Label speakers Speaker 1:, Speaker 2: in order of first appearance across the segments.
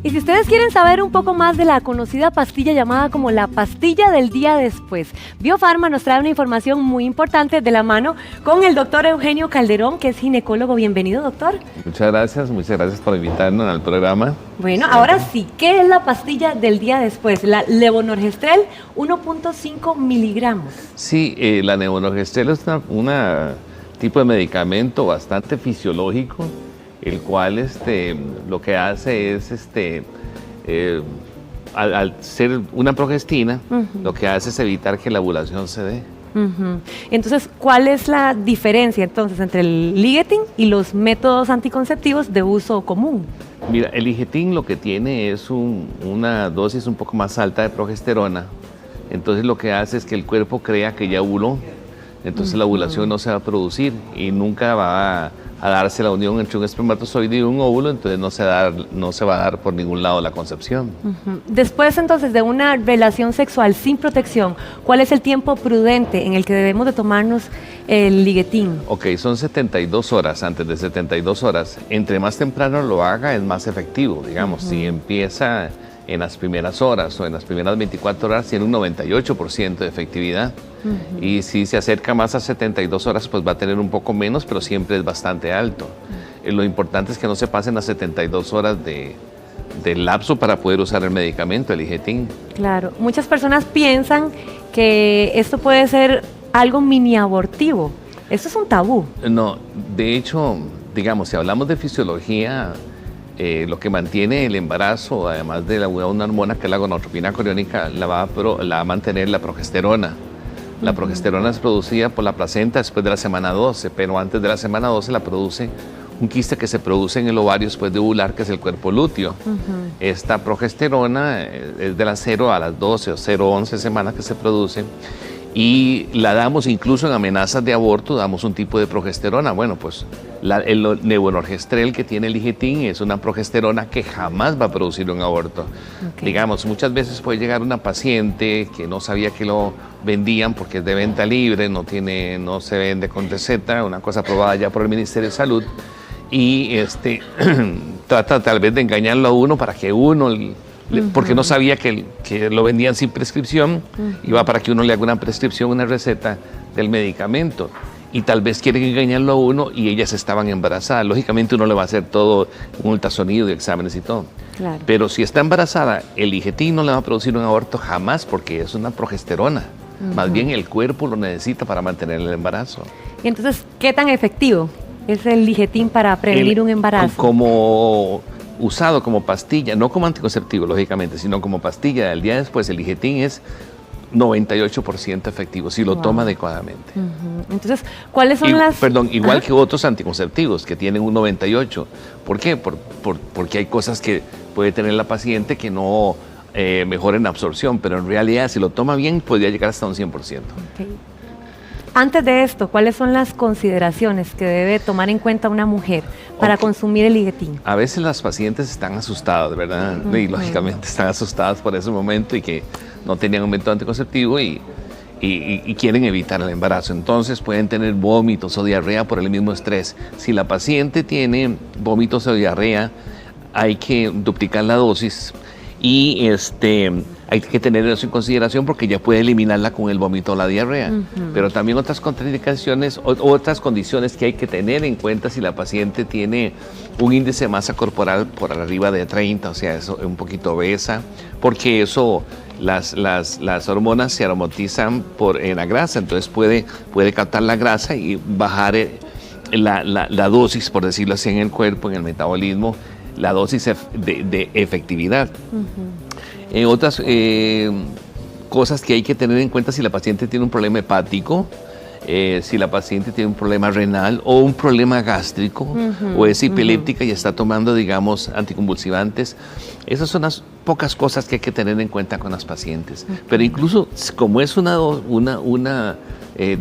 Speaker 1: Y si ustedes quieren saber un poco más de la conocida pastilla llamada como la pastilla del día después, Biofarma nos trae una información muy importante de la mano con el doctor Eugenio Calderón, que es ginecólogo. Bienvenido, doctor.
Speaker 2: Muchas gracias por invitarnos al programa.
Speaker 1: Bueno, ahora sí, ¿qué es la pastilla del día después? La levonorgestrel 1.5 miligramos.
Speaker 2: Sí, la levonorgestrel es una tipo de medicamento bastante fisiológico, el cual lo que hace es, al ser una progestina, lo que hace es evitar que la ovulación se dé.
Speaker 1: Entonces, ¿cuál es la diferencia entonces entre el Ligetin y los métodos anticonceptivos de uso común?
Speaker 2: Mira, el Ligetin lo que tiene es una dosis un poco más alta de progesterona. Entonces lo que hace es que el cuerpo crea que ya ovuló. Entonces la ovulación no se va a producir y nunca va a darse la unión entre un espermatozoide y un óvulo, entonces no se va a dar por ningún lado la concepción.
Speaker 1: Después entonces de una relación sexual sin protección, ¿cuál es el tiempo prudente en el que debemos de tomarnos el Ligetin?
Speaker 2: Ok, son 72 horas, antes de 72 horas. Entre más temprano lo haga es más efectivo, digamos, si empieza en las primeras horas o en las primeras 24 horas tiene un 98% de efectividad. Y si se acerca más a 72 horas, pues va a tener un poco menos, pero siempre es bastante alto. Lo importante es que no se pasen las 72 horas del lapso para poder usar el medicamento, el Ligetin.
Speaker 1: Claro, muchas personas piensan que esto puede ser algo mini abortivo. Esto es un tabú.
Speaker 2: No, de hecho, digamos, si hablamos de fisiología, lo que mantiene el embarazo, además de una hormona que es la gonadotropina coriónica, la va a mantener la progesterona. La progesterona es producida por la placenta después de la semana 12, pero antes de la semana 12 la produce un quiste que se produce en el ovario después de ovular, que es el cuerpo lúteo. Esta progesterona es de las 0 a las 12 o 0 a 11 semanas que se produce. Y la damos incluso en amenazas de aborto, damos un tipo de progesterona. Bueno, pues el levonorgestrel que tiene el Ligetin es una progesterona que jamás va a producir un aborto. Digamos, muchas veces puede llegar una paciente que no sabía que lo vendían porque es de venta libre, no se vende con receta, una cosa aprobada ya por el Ministerio de Salud, y trata tal vez de engañarlo a uno para que uno... porque no sabía que lo vendían sin prescripción, iba para que uno le haga una prescripción, una receta del medicamento. Y tal vez quieren engañarlo a uno y ellas estaban embarazadas. Lógicamente uno le va a hacer todo, un ultrasonido y exámenes y todo.
Speaker 1: Claro.
Speaker 2: Pero si está embarazada, el Ligetin no le va a producir un aborto jamás porque es una progesterona. Más bien el cuerpo lo necesita para mantener el embarazo.
Speaker 1: Y entonces, ¿qué tan efectivo es el Ligetin para prevenir un embarazo?
Speaker 2: Como usado como pastilla, no como anticonceptivo, lógicamente, sino como pastilla del día después, el Ligetin es 98% efectivo, si lo toma adecuadamente.
Speaker 1: Entonces, ¿cuáles son las...?
Speaker 2: Perdón, igual que otros anticonceptivos que tienen un 98%. ¿Por qué? Porque hay cosas que puede tener la paciente que no mejoren absorción, pero en realidad, si lo toma bien, podría llegar hasta un 100%.
Speaker 1: Antes de esto, ¿cuáles son las consideraciones que debe tomar en cuenta una mujer para consumir el Ligetin?
Speaker 2: A veces las pacientes están asustadas, ¿verdad? Y lógicamente están asustadas por ese momento y que no tenían un método anticonceptivo y quieren evitar el embarazo. Entonces pueden tener vómitos o diarrea por el mismo estrés. Si la paciente tiene vómitos o diarrea, hay que duplicar la dosis y hay que tener eso en consideración porque ya puede eliminarla con el vómito o la diarrea. Pero también otras contraindicaciones, otras condiciones que hay que tener en cuenta si la paciente tiene un índice de masa corporal por arriba de 30, o sea, es un poquito obesa, porque eso, las hormonas se aromatizan en la grasa, entonces puede captar la grasa y bajar la dosis, por decirlo así, en el cuerpo, en el metabolismo, la dosis de efectividad. Otras cosas que hay que tener en cuenta si la paciente tiene un problema hepático, si la paciente tiene un problema renal o un problema gástrico o es epiléptica y está tomando, digamos, anticonvulsivantes. Esas son las pocas cosas que hay que tener en cuenta con las pacientes. Pero incluso como es una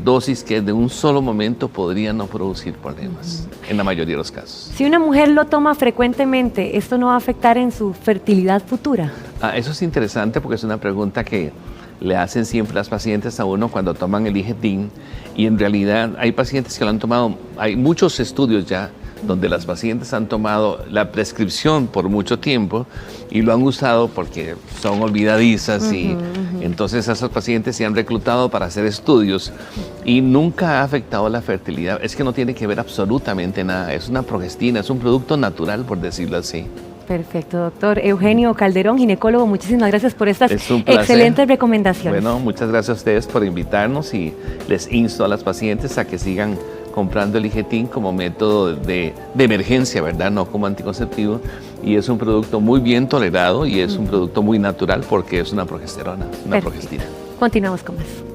Speaker 2: dosis que de un solo momento podría no producir problemas, en la mayoría de los casos.
Speaker 1: Si una mujer lo toma frecuentemente, ¿esto no va a afectar en su fertilidad futura?
Speaker 2: Eso es interesante porque es una pregunta que le hacen siempre las pacientes a uno cuando toman el Ligetin, y en realidad hay pacientes que lo han tomado, hay muchos estudios ya donde las pacientes han tomado la prescripción por mucho tiempo y lo han usado porque son olvidadizas y entonces esas pacientes se han reclutado para hacer estudios y nunca ha afectado la fertilidad. Es que no tiene que ver absolutamente nada, es una progestina, es un producto natural, por decirlo así.
Speaker 1: Perfecto, doctor Eugenio Calderón, ginecólogo, muchísimas gracias por estas excelentes recomendaciones.
Speaker 2: Bueno, muchas gracias a ustedes por invitarnos y les insto a las pacientes a que sigan comprando el Ligetin como método de emergencia, ¿verdad? No como anticonceptivo. Y es un producto muy bien tolerado y es un producto muy natural porque es una progesterona, una progestina.
Speaker 1: Continuamos con más.